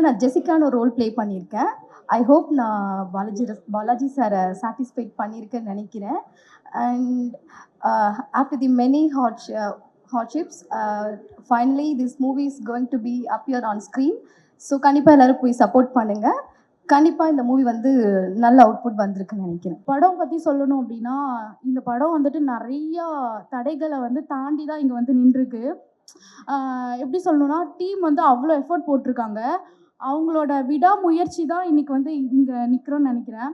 நான் ஜெசிகான்னு ஒரு role play பண்ணியிருக்கேன். ஐ ஹோப் நான் பாலாஜி சாரை சாட்டிஸ்ஃபைட் பண்ணியிருக்கேன்னு நினைக்கிறேன். And after the many hardships, finally this movie is going to be appear on screen. So கண்டிப்பாக எல்லோரும் போய் சப்போர்ட் பண்ணுங்கள். கண்டிப்பாக இந்த மூவி வந்து நல்ல அவுட்புட் வந்திருக்குன்னு நினைக்கிறேன். படம் பற்றி சொல்லணும் அப்படின்னா, இந்த படம் வந்துட்டு நிறையா தடைகளை வந்து தாண்டி தான் இங்கே வந்து நின்றுருக்கு. எப்படி சொல்லணும்னா, டீம் வந்து அவ்வளோ எஃபோர்ட் போட்டிருக்காங்க. அவங்களோட விடாமுயற்சி தான் இன்றைக்கி வந்து இங்கே நிற்கிறோன்னு நினைக்கிறேன்.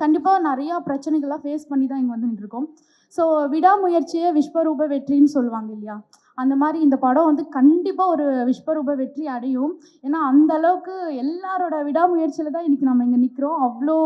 கண்டிப்பாக நிறையா பிரச்சனைகள்லாம் ஃபேஸ் பண்ணி தான் இங்கே வந்து நின்றுருக்கோம். ஸோ விடாமுயற்சியே விஸ்வரூப வெற்றின்னு சொல்லுவாங்க இல்லையா, அந்த மாதிரி இந்த படம் வந்து கண்டிப்பாக ஒரு விஸ்வரூப வெற்றி அடையும். ஏன்னா அந்த அளவுக்கு எல்லாரோட விடாமுயற்சியில் தான் இன்றைக்கி நம்ம இங்கே நிற்கிறோம். அவ்வளோ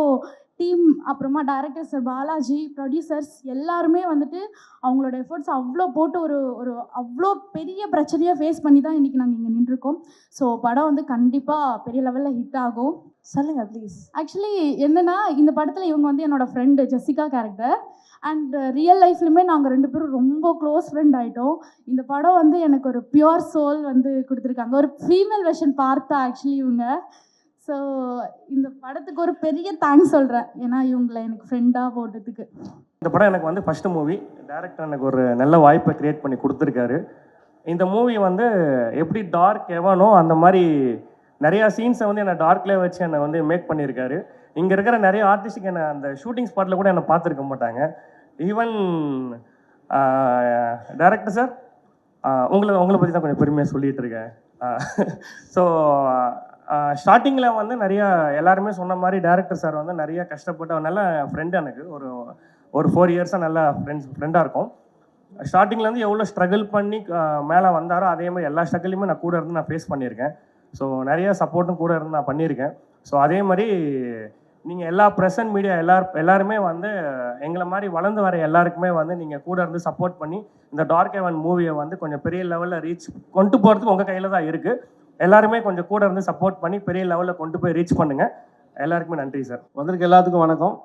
டீம், அப்புறமா டைரக்டர் சார் பாலாஜி, ப்ரொடியூசர்ஸ் எல்லாருமே வந்துட்டு அவங்களோட எஃபர்ட்ஸ் அவ்வளோ போட்டு ஒரு அவ்வளோ பெரிய பிரச்சனையை ஃபேஸ் பண்ணி தான் இன்றைக்கி நாங்கள் இங்கே நின்றுருக்கோம். ஸோ படம் வந்து கண்டிப்பாக பெரிய லெவலில் ஹிட் ஆகும். சொல்லுங்கள் ப்ளீஸ். ஆக்சுவலி என்னென்னா, இந்த படத்தில் இவங்க வந்து என்னோடய friend Jessica character. And real லைஃப்லையுமே நாங்கள் 2 பேரும் ரொம்ப க்ளோஸ் ஃப்ரெண்ட் ஆகிட்டோம். இந்த படம் வந்து எனக்கு ஒரு பியூர் சோல் வந்து கொடுத்துருக்காங்க. ஒரு ஃபீமேல் வெர்ஷன் பார்த்தா ஆக்சுவலி இவங்க. ஸோ இந்த படத்துக்கு ஒரு பெரிய தேங்க்ஸ் சொல்கிறேன், ஏன்னா இவங்களை எனக்கு ஃப்ரெண்டாக போட்டதுக்கு. இந்த படம் எனக்கு வந்து ஃபஸ்ட்டு மூவி. டைரக்டர் எனக்கு ஒரு நல்ல வாய்ப்பை க்ரியேட் பண்ணி கொடுத்துருக்காரு. இந்த மூவி வந்து எப்படி டார்க் எவனோ அந்த மாதிரி நிறையா சீன்ஸை வந்து என்னை டார்க்லேயே வச்சு என்னை வந்து மேக் பண்ணியிருக்காரு. இங்கே இருக்கிற நிறைய ஆர்டிஸ்ட்டுக்கு என்னை அந்த ஷூட்டிங் ஸ்பாட்டில் கூட என்னை பார்த்துருக்க மாட்டாங்க. ஈவன் டைரக்டர் சார் உங்களை பற்றி தான் கொஞ்சம் பெருமையாக சொல்லிகிட்டு இருக்கேன். ஸோ ஸ்டார்டிங்கில் வந்து நிறையா எல்லாருமே சொன்ன மாதிரி டைரக்டர் சார் வந்து நிறையா கஷ்டப்பட்டு நல்ல ஃப்ரெண்டு, எனக்கு ஒரு 4 இயர்ஸாக நல்ல ஃப்ரெண்டாக இருக்கும். ஸ்டார்டிங்லேருந்து எவ்வளோ ஸ்ட்ரகிள் பண்ணி மேலே வந்தாரோ அதே மாதிரி எல்லா ஸ்ட்ரகிளையுமே நான் கூட இருந்து நான் ஃபேஸ் பண்ணியிருக்கேன். ஸோ நிறைய சப்போர்ட்டும் கூட இருந்து நான் பண்ணியிருக்கேன். ஸோ அதே மாதிரி நீங்கள் எல்லா ப்ரெசன்ட் மீடியா எல்லாருமே வந்து எங்களை மாதிரி வளர்ந்து வர எல்லாருக்குமே வந்து நீங்கள் கூட இருந்து சப்போர்ட் பண்ணி இந்த டார்க் ஹெவன் மூவியை வந்து கொஞ்சம் பெரிய லெவலில் ரீச் கொண்டு போகிறதுக்கு உங்கள் கையில் தான் இருக்குது. எல்லாருமே கொஞ்சம் கூட இருந்து சப்போர்ட் பண்ணி பெரிய லெவலில் கொண்டு போய் ரீச் பண்ணுங்கள். எல்லாருக்குமே நன்றி சார். வந்திருக்க எல்லாத்துக்கும் வணக்கம்.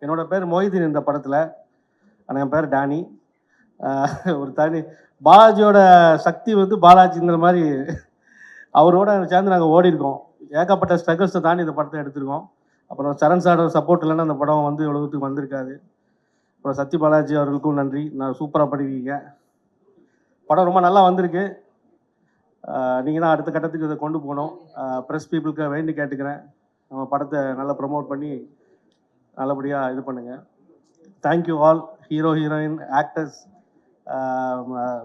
என்னோட பேர் மொய்தீன். இந்த படத்தில் ஆனால் என் பேர் டேனி. ஒரு தனி பாலாஜியோட சக்தி வந்து பாலாஜிங்கிற மாதிரி அவரோட சேர்ந்து நாங்கள் ஓடிருக்கோம். ஏகப்பட்ட ஸ்ட்ரகிள்ஸை தாண்டி இந்த படத்தை எடுத்திருக்கோம். அப்புறம் சரண் சாரோட சப்போர்ட் இல்லைன்னா அந்த படம் வந்து உலகத்துக்கு வந்திருக்காது. அப்புறம் சத்ய பாலாஜி அவர்களுக்கும் நன்றி. நான் சூப்பராக பண்ணியிருக்கீங்க. படம் ரொம்ப நல்லா வந்திருக்கு. நீங்கள் தான் அடுத்த கட்டத்துக்கு இதை கொண்டு போகணும். ப்ரெஸ் பீப்புளுக்கு வேண்டி கேட்டுக்கிறேன், நம்ம படத்தை நல்லா ப்ரமோட் பண்ணி நல்லபடியாக இது பண்ணுங்கள். Thank you all, hero heroine, actors,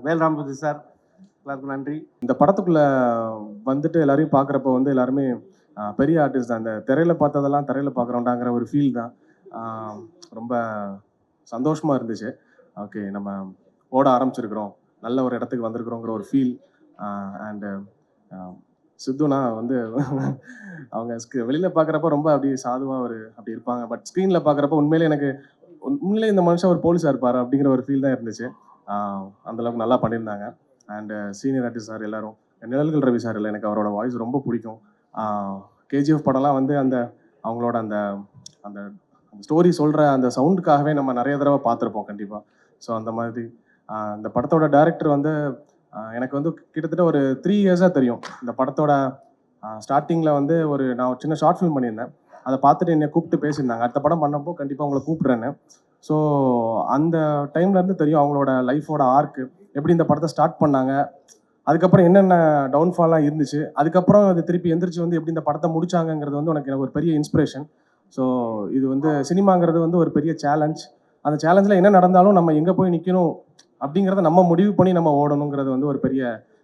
Velrampathi sir, எல்லாருக்கும் நன்றி. இந்த படத்துக்குள்ளே வந்துட்டு எல்லாரையும் பார்க்குறப்ப வந்து எல்லாருமே பெரிய ஆர்டிஸ்ட் தான். அந்த திரையில் பார்த்ததெல்லாம் திரையில் பார்க்குறோண்டாங்கிற ஒரு ஃபீல் தான். ரொம்ப சந்தோஷமாக இருந்துச்சு. ஓகே, நம்ம ஓட ஆரம்பிச்சிருக்கிறோம், நல்ல ஒரு இடத்துக்கு வந்திருக்கிறோங்கிற ஒரு ஃபீல். அண்டு சித்துனா வந்து அவங்க வெளியில் பார்க்குறப்ப ரொம்ப அப்படி சாதுவாக அப்படி இருப்பாங்க. பட் ஸ்க்ரீனில் பார்க்குறப்ப உண்மையிலே இந்த மனுஷன் ஒரு போலீஸாக இருப்பார் அப்படிங்கிற ஒரு ஃபீல் தான் இருந்துச்சு. அந்தளவுக்கு நல்லா பண்ணியிருந்தாங்க. அண்டு சீனியர் ஆர்டிஸ்ட் சார் எல்லோரும், நிழல்கள் ரவி சார் இல்லை, எனக்கு அவரோட வாய்ஸ் ரொம்ப பிடிக்கும். கேஜிஎஃப் படம்லாம் வந்து அவங்களோட அந்த அந்த ஸ்டோரி சொல்கிற அந்த சவுண்டுக்காகவே நம்ம நிறைய தடவை பார்த்துருப்போம் கண்டிப்பாக. ஸோ அந்த மாதிரி இந்த படத்தோட டைரக்டர் வந்து எனக்கு வந்து கிட்டத்தட்ட ஒரு 3 இயர்ஸாக தெரியும். இந்த படத்தோட ஸ்டார்டிங்கில் வந்து நான் ஒரு சின்ன ஷார்ட் ஃபிலிம் பண்ணியிருந்தேன். அதை பார்த்துட்டு என்னை கூப்பிட்டு பேசியிருந்தாங்க, அடுத்த படம் பண்ணப்போ கண்டிப்பாக உங்களை கூப்பிட்றேன்னு. ஸோ அந்த டைம்லேருந்து தெரியும் அவங்களோட லைஃபோட ஆர்க்கு, எப்படி இந்த படத்தை ஸ்டார்ட் பண்ணாங்க, அதுக்கப்புறம் என்னென்ன டவுன்ஃபாலாக இருந்துச்சு, அதுக்கப்புறம் அது திருப்பி எந்திரிச்சு வந்து எப்படி இந்த படத்தை முடிச்சாங்கங்கிறது வந்து எனக்கு ஒரு பெரிய இன்ஸ்பிரேஷன். ஸோ இது வந்து சினிமாங்கிறது வந்து ஒரு பெரிய சேலஞ்ச். அந்த சேலஞ்சில் என்ன நடந்தாலும் நம்ம எங்கே போய் நிற்கணும் அப்படிங்கிறத நம்ம முடிவு பண்ணி நம்ம ஓடணுங்கிறது வந்து ஒரு பெரிய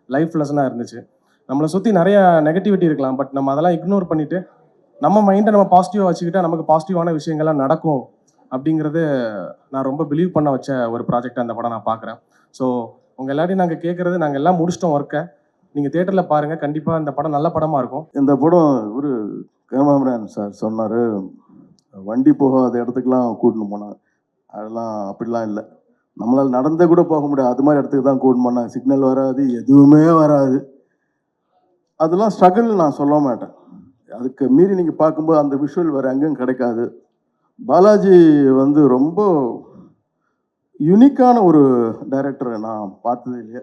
லைஃப் லெசனாக இருந்துச்சு. நம்மளை சுற்றி நிறைய நெகட்டிவிட்டி இருக்கலாம், பட் நம்ம அதெல்லாம் இக்னோர் பண்ணிவிட்டு நம்ம மைண்டை நம்ம பாசிட்டிவாக வச்சுக்கிட்டால் நமக்கு பாசிட்டிவான விஷயங்கள்லாம் நடக்கும் அப்படிங்கிறது நான் ரொம்ப பிலீவ் பண்ண வச்ச ஒரு ப்ராஜெக்டாக அந்த படம் நான் பார்க்குறேன். ஸோ உங்கள் எல்லாரையும் நாங்கள் கேட்குறது, நாங்கள் எல்லாம் முடிச்சிட்டோம் ஒர்க்கை, நீங்கள் தேட்டரில் பாருங்கள், கண்டிப்பாக இந்த படம் நல்ல படமாக இருக்கும். இந்த படம் ஒரு கேமராமேன் சார் சொன்னார், வண்டி போகாத இடத்துக்குலாம் கூட்டின்னு போனாங்க. அதெல்லாம் அப்படிலாம் இல்லை, நம்மளால் நடந்தே கூட போக முடியாது, அது மாதிரி இடத்துக்கு தான் கூட்டின்னு போனாங்க. சிக்னல் வராது, எதுவுமே வராது. அதெல்லாம் ஸ்ட்ரகிள் நான் சொல்ல மாட்டேன். அதுக்கு மீறி நீங்கள் பார்க்கும்போது அந்த விஷுவல் வேறு எங்கேயும் கிடைக்காது. பாலாஜி வந்து ரொம்ப யூனிக்கான ஒரு டைரக்டரை நான் பார்த்ததே இல்லையே.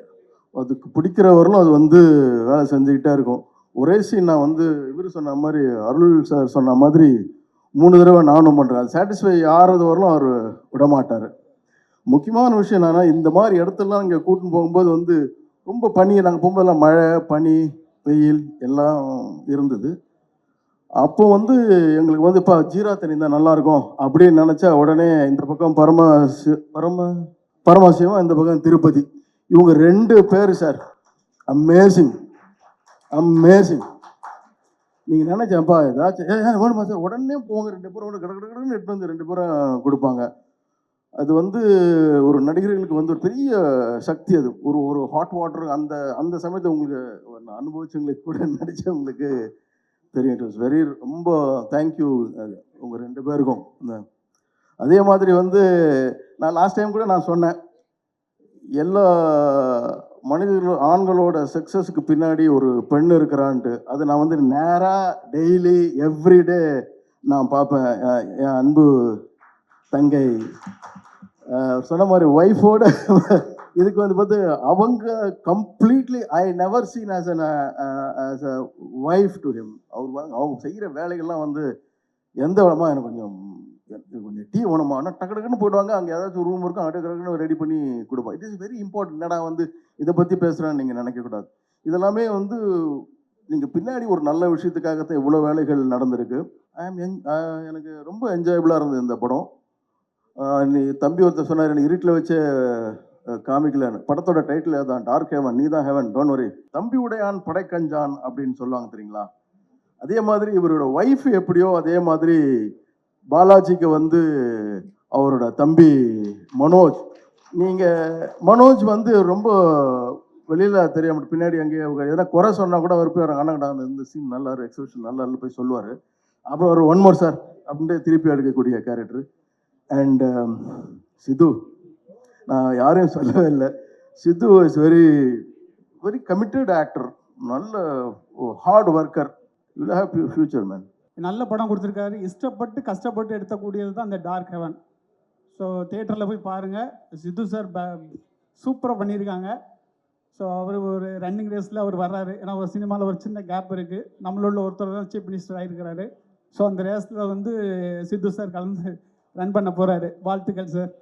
அதுக்கு பிடிக்கிறவர்களும் அது வந்து வேலை செஞ்சுக்கிட்டே இருக்கும். ஒரே சீன் நான் வந்து இவர் சொன்ன மாதிரி அருள் சார் சொன்ன மாதிரி 3 தடவை நானும் பண்ணுறேன். அது சாட்டிஸ்ஃபை ஆகிறது வரலும் அவர் விடமாட்டார். முக்கியமான விஷயம் என்னன்னா, இந்த மாதிரி இடத்துலலாம் இங்கே கூட்டின்னு போகும்போது வந்து ரொம்ப பனி, நாங்கள் போகும்போதெல்லாம் மழை, பனி, வெயில் எல்லாம் இருந்தது. அப்போ வந்து எங்களுக்கு வந்து இப்போ ஜீரா தண்ணி தான் நல்லாயிருக்கும் அப்படின்னு நினச்சா உடனே இந்த பக்கம் பரமசிவம், இந்த பக்கம் திருப்பதி, இவங்க 2 பேர் சார் அமேசிங். நீங்கள் நினைச்சேன்ப்பா ஏதாச்சும் வேணுமா சார், உடனே போங்க 2 பேரும் கடற்கடன்னு எடுத்து வந்து 2 பேரும் கொடுப்பாங்க. அது வந்து ஒரு நடிகர்களுக்கு வந்து ஒரு பெரிய சக்தி. அது ஒரு ஹாட் வாட்டர் அந்த சமயத்தை உங்களுக்கு அனுபவிச்சவங்களுக்கு கூட நடித்தவங்களுக்கு தெரியும். இட் வாஸ் வெரி ரொம்ப தேங்க்யூ உங்கள் 2 பேருக்கும். அதே மாதிரி வந்து நான் லாஸ்ட் டைம் கூட நான் சொன்னேன், எல்லா மனிதர்கள் ஆண்களோட சக்ஸஸுக்கு பின்னாடி ஒரு பெண் இருக்கிறான்ட்டு. அது நான் வந்து நேராக டெய்லி எவ்ரிடே நான் பார்ப்பேன். என் அன்பு தங்கை சொன்ன மாதிரி ஒய்ஃபோட இதுக்கு வந்து பார்த்து அவங்க completely I never seen as a wife to him. அவங்க செய்கிற வேலைகள்லாம் வந்து எந்த விதமாக எனக்கு கொஞ்சம் டீ வேணுமா, ஆனால் டக்கு டக்குன்னு போயிடுவாங்க. அங்கே ஏதாச்சும் ரூம் இருக்கும், டக்குன்னு ரெடி பண்ணி கொடுப்பாங்க. It is very important. என்னடா வந்து இதை பற்றி பேசுகிறேன்னு நீங்கள் நினைக்கக்கூடாது. இதெல்லாமே வந்து நீங்கள் பின்னாடி ஒரு நல்ல விஷயத்துக்காகத்தான் இவ்வளோ வேலைகள் நடந்திருக்கு. எனக்கு ரொம்ப என்ஜாயபுளாக இருந்தது இந்த படம். நீ தம்பி ஒருத்தர் சொன்னார், எனக்கு இருட்டில் வச்ச காமிக்கலன்னு. படத்தோட டைட்டில் தான் டார்க் ஹெவன், நீ தான் ஹெவன், டோன்ட் வரி. தம்பி உடையான் படைக்கஞ்சான் அப்படின்னு சொல்லுவாங்க தெரியுங்களா. அதே மாதிரி இவரோட ஒய்ஃப் எப்படியோ அதே மாதிரி பாலாஜிக்கு வந்து அவரோட தம்பி மனோஜ். மனோஜ் வந்து ரொம்ப வெளியில் தெரியாம பின்னாடி அங்கேயே எதனா குறை சொன்னால் கூட அவர் போய் அண்ணா இந்த சீன் நல்லா எக்ஸிபிஷன் நல்லா போய் சொல்லுவார். அப்புறம் ஒரு 1 more சார் அப்படின்ட்டு திருப்பி எடுக்கக்கூடிய கேரக்டர். அண்ட் சித்து, நான் யாரையும் சொல்லவே இல்லை, Sidhu is very very committed actor, நல்ல hard worker, you will have future man. நல்ல படம் கொடுத்துருக்காரு. இஷ்டப்பட்டு கஷ்டப்பட்டு எடுத்தக்கூடியது தான் அந்த டார்க் ஹெவன். ஸோ தியேட்டரில் போய் பாருங்கள். சித்து சார் சூப்பராக பண்ணியிருக்காங்க. ஸோ அவர் ஒரு ரன்னிங் ரேஸில் அவர் வர்றாரு. ஏன்னா ஒரு சினிமாவில் ஒரு சின்ன கேப் இருக்குது. நம்மளோட ஒருத்தர் தான் சீஃப் மினிஸ்டர் ஆகிருக்கிறாரு. ஸோ அந்த ரேஸில் வந்து சித்து சார் கலந்து ரன் பண்ண போகிறாரு. வாழ்த்துக்கள் சார்.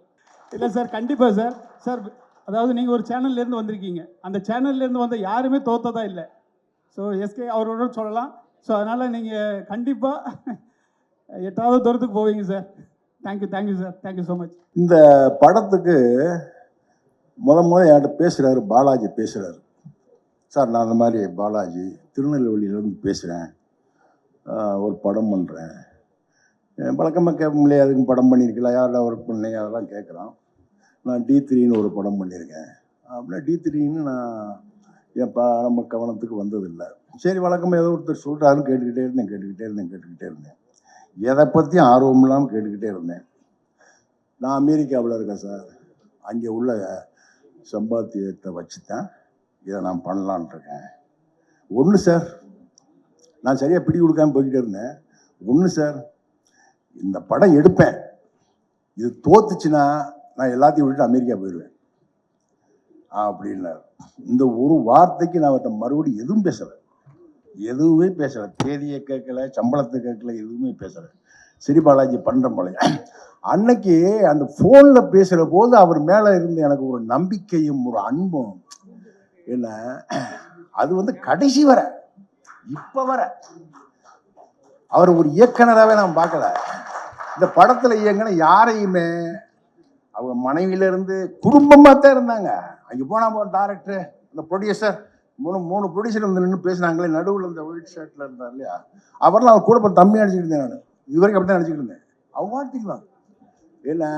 இல்லை சார், கண்டிப்பாக சார். சார் அதாவது நீங்கள் ஒரு சேனல்லேருந்து வந்திருக்கீங்க, அந்த சேனல்லேருந்து வந்த யாருமே தோற்றதா இல்லை. ஸோ எஸ்கே அவரோட சொல்லலாம். ஸோ அதனால் நீங்கள் கண்டிப்பாக 8வது தூரத்துக்கு போவீங்க sir. Thank you sir, thank you so much. இந்த படத்துக்கு என்கிட்ட பேசுகிறாரு, பாலாஜி பேசுகிறாரு. சார் நான் அந்த மாதிரி பாலாஜி திருநெல்வேலியிலேருந்து பேசுகிறேன், ஒரு படம் பண்ணுறேன். பழக்கமாக கேட்க முடியாது, அதுக்கு படம் பண்ணியிருக்கலாம், யாரெல்லாம் ஒர்க் பண்ணேன் அதெல்லாம் கேட்குறான். நான் D3ன்னு ஒரு படம் பண்ணியிருக்கேன் அப்படின்னா D3ன்னு நான் நம்ம கவனத்துக்கு வந்ததில்லை. சரி, வழக்கமாக ஏதோ ஒருத்தர் சொல்கிறாருன்னு கேட்டுக்கிட்டே இருந்தேன். எதை பற்றியும் ஆர்வம் இல்லாமல் கேட்டுக்கிட்டே இருந்தேன். நான் அமெரிக்காவில் இருக்கேன் சார், அங்கே உள்ள சம்பாத்தியத்தை வச்சு தான் இதை நான் பண்ணலான் இருக்கேன். ஒன்று சார், நான் சரியாக பிடி கொடுக்காமல் போய்கிட்டே இருந்தேன். ஒன்று சார், இந்த படம் எடுப்பேன், இது தோத்துச்சுன்னா நான் எல்லாத்தையும் விட்டுட்டு அமெரிக்கா போயிடுவேன் அப்படின்னார். இந்த ஒரு வார்த்தைக்கு நான் அவர்கிட்ட மறுபடியும் எதுவுமே பேசலை. தேதியை கேட்கல, சம்பளத்தை கேட்கல, எதுவுமே பேசலை. சரி பாலாஜி பண்ணுறேன் பாலாஜி. அன்னைக்கு அந்த ஃபோனில் பேசுகிற போது அவர் மேலே இருந்து எனக்கு ஒரு நம்பிக்கையும் ஒரு அன்பும், என்ன அது வந்து கடைசி வர இப்போ வர அவர் ஒரு இயக்குனராகவே நான் பார்க்கல. இந்த படத்தில் இயங்கின யாரையுமே அவங்க மனைவியிலேருந்து குடும்பமாக தான் இருந்தாங்க. அங்கே போனால் டைரக்டர், இந்த ப்ரொடியூசர், மூணு ப்ரொடியூசர் வந்து நின்று பேசினாங்களே, நடுவில் இந்த ஒயிட் ஷர்ட்டில் இருந்தார் இல்லையா, அவரெல்லாம் அவர் கூட தம்பி நடிச்சுக்கிட்டு இருந்தேன். நான் இது வரைக்கும் அப்படி தான் நடிச்சுக்கிட்டு இருந்தேன். அவங்க வாழ்த்திக்குவாங்க. ஏன்னா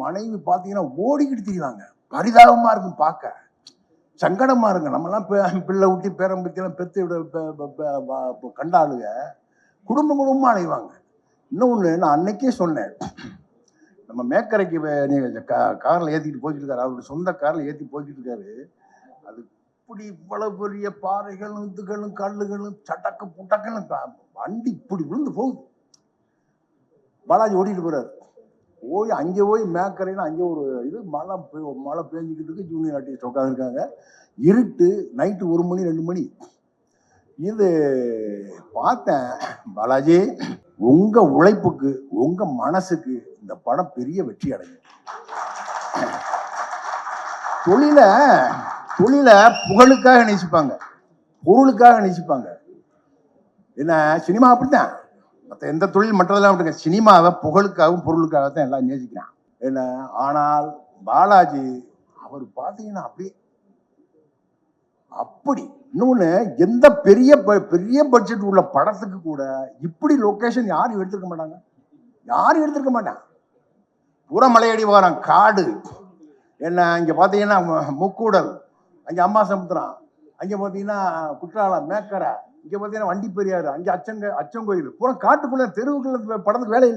மனைவி பார்த்தீங்கன்னா ஓடிக்கிட்டு தெரியுவாங்க. பரிதாபமாக இருக்கும், பார்க்க சங்கடமாக இருங்க. நம்மலாம் பிள்ளை ஊட்டி பேரம்பத்தியெல்லாம் பெற்று விட கண்டாளுங்க குடும்பமாக அலைவாங்க. இன்னொன்று நான் அன்னைக்கே சொன்னேன், நம்ம மேக்கரைக்கு நீங்கள் காரில் ஏற்றிக்கிட்டு போய்கிட்டு இருக்காரு, அவருடைய சொந்த காரில் ஏற்றி போய்கிட்டு இருக்காரு. அது இப்படி இவ்வளவு பெரிய பாறைகளும் இதுகளும் கல்லுகளும் சட்டக்கு புட்டக்குன்னு வண்டி இப்படி விழுந்து போகுது. பாலாஜி ஓடிட்டு போறாரு. அங்கே போய் மேக்கரைன்னு அங்கே ஒரு இது மழை பேஞ்சிக்கிட்டு இருக்கு. ஜூனியர் ஆர்டிஸ்ட் உட்காந்துருக்காங்க. இருட்டு, நைட்டு 1 மணி 2 மணி. இது பார்த்தேன். பாலாஜி, உங்க உழைப்புக்கு உங்க மனசுக்கு இந்த படம் பெரிய வெற்றி அடையும். தொழில புகழுக்காக நேசிப்பாங்க, பொருளுக்காக நேசிப்பாங்க. என்ன சினிமா அப்படித்தான், மற்ற எந்த தொழில் மற்றதெல்லாம் விட்டுங்க, சினிமாவை புகழுக்காகவும் பொருளுக்காகத்தான் எல்லாம் நேசிக்கிறான். என்ன ஆனால் பாலாஜி அவர் பார்த்தீங்கன்னா அப்படி இன்னொன்று, எந்த பெரிய பட்ஜெட் உள்ள படத்துக்கு கூட இப்படி லொக்கேஷன் யாரும் எடுத்துருக்க மாட்டாங்க. பூரா மலையடி வாரம், காடு, என்ன இங்கே பார்த்தீங்கன்னா முக்கூடல், அங்கே அம்மா சமுத்திரம், அங்கே பார்த்தீங்கன்னா குற்றாலம், மேக்கரை, இங்கே பார்த்தீங்கன்னா வண்டி பெரியாறு, அங்கே அச்சங்கோயில், பூரா காட்டுக்குள்ளே, தெருவுக்குள்ள படத்துக்கு வேலை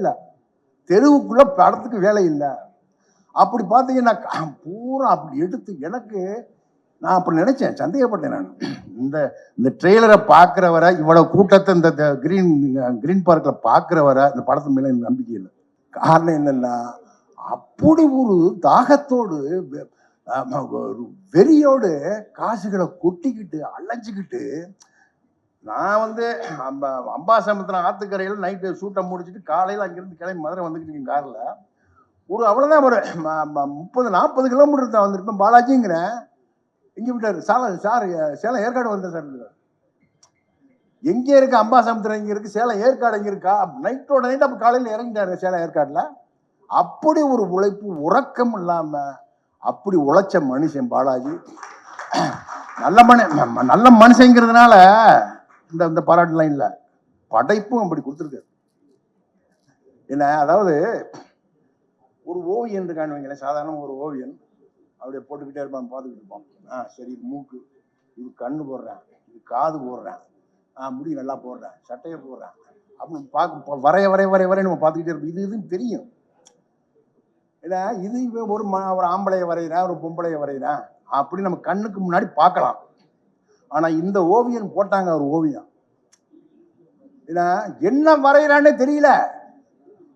இல்லை. அப்படி பார்த்தீங்கன்னா பூரா அப்படி எடுத்து எனக்கு நான் அப்படி நினைச்சேன், சந்தேகப்பட்டேன். நான் இந்த ட்ரெய்லரை பார்க்குற வரை, இவ்வளவு கூட்டத்தை இந்த கிரீன் பார்க்கில் பார்க்குற வரை இந்த படத்து மேலே எனக்கு நம்பிக்கை இல்லை. காரணம் என்னன்னா, அப்படி ஒரு தாகத்தோடு வெறியோடு காசுகளை கொட்டிக்கிட்டு அலைஞ்சிக்கிட்டு, நான் அம்பாசமுத்திரம் ஆத்துக்கரையில் நைட்டு ஷூட்டை முடிச்சுட்டு காலையில் அங்கேருந்து கிளம்பி மதுரை வந்துக்கிட்டு இருக்கேன் காரில். அவ்வளோதான் ஒரு 30-40 கிலோமீட்டர் தான் வந்திருப்பேன். பாலாஜிங்கிறேன், எங்கே விட்டார் சார், சேலம் ஏற்காடு வந்தேன் சார். எங்கே இருக்கு அம்பாசமுத்திரம், எங்கே இருக்கு சேலம் ஏற்காடு, எங்கே இருக்கா? நைட்டோட நைட் அப்போ காலையில் இறங்கிட்டாரு சேலம் ஏற்காடில். அப்படி ஒரு உழைப்பு, உறக்கம் இல்லாமல் அப்படி உழைச்ச மனுஷன் பாலாஜி. நல்ல மனுஷங்கிறதுனால இந்த பாராட்டுலாம் இல்லை, படைப்பும் அப்படி கொடுத்துருக்காரு. என்ன அதாவது ஒரு ஓவியன் இருக்கான்னு வைங்களேன், சாதாரண ஒரு ஓவியன் அப்படியே போட்டுக்கிட்டே இருப்பான், பார்த்துக்கிட்டு இருப்பான். சரி, இது மூக்கு, இது கண்ணு போடுறேன், இது காது போடுறேன், முடி நல்லா போடுறேன், சட்டையை போடுறேன் அப்படின்னு பார்க்க வரைய நம்ம பார்த்துக்கிட்டே இருப்போம். இதுன்னு தெரியும். ஏன்னா இது ஒரு ஆம்பளையை வரைகிறேன், ஒரு பொம்பளையை வரைகிறேன் அப்படி நம்ம கண்ணுக்கு முன்னாடி பார்க்கலாம். ஆனால் இந்த ஓவியன் போட்டாங்க ஒரு ஓவியம், ஏன்னா என்ன வரைகிறான்னே தெரியல,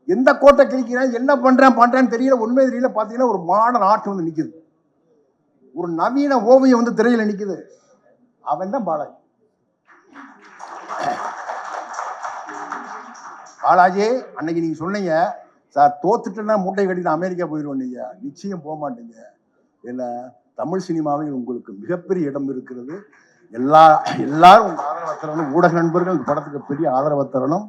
எந்த கோட்டை கிழிக்கிறேன், என்ன பண்றேன்னு தெரியல, உண்மை தெரியல. பார்த்தீங்கன்னா ஒரு மாடர்ன் ஆர்ட் வந்து நிற்குது, ஒரு நவீன ஓவியம் வந்து திரையில நிற்குது. அவன் தான் பாலாஜி. பாலாஜி, அன்னைக்கு நீங்க சொன்னீங்க சார், தோத்துட்டுன்னா மூட்டை கட்டிட்டு அமெரிக்கா போயிடுவோம். நீங்க நிச்சயம் போக மாட்டீங்க. இல்லை, தமிழ் சினிமாவில் உங்களுக்கு மிகப்பெரிய இடம் இருக்கிறது. எல்லாரும் உங்க ஆதரவை தரணும். ஊடக நண்பர்கள் இந்த படத்துக்கு பெரிய ஆதரவை தரணும்.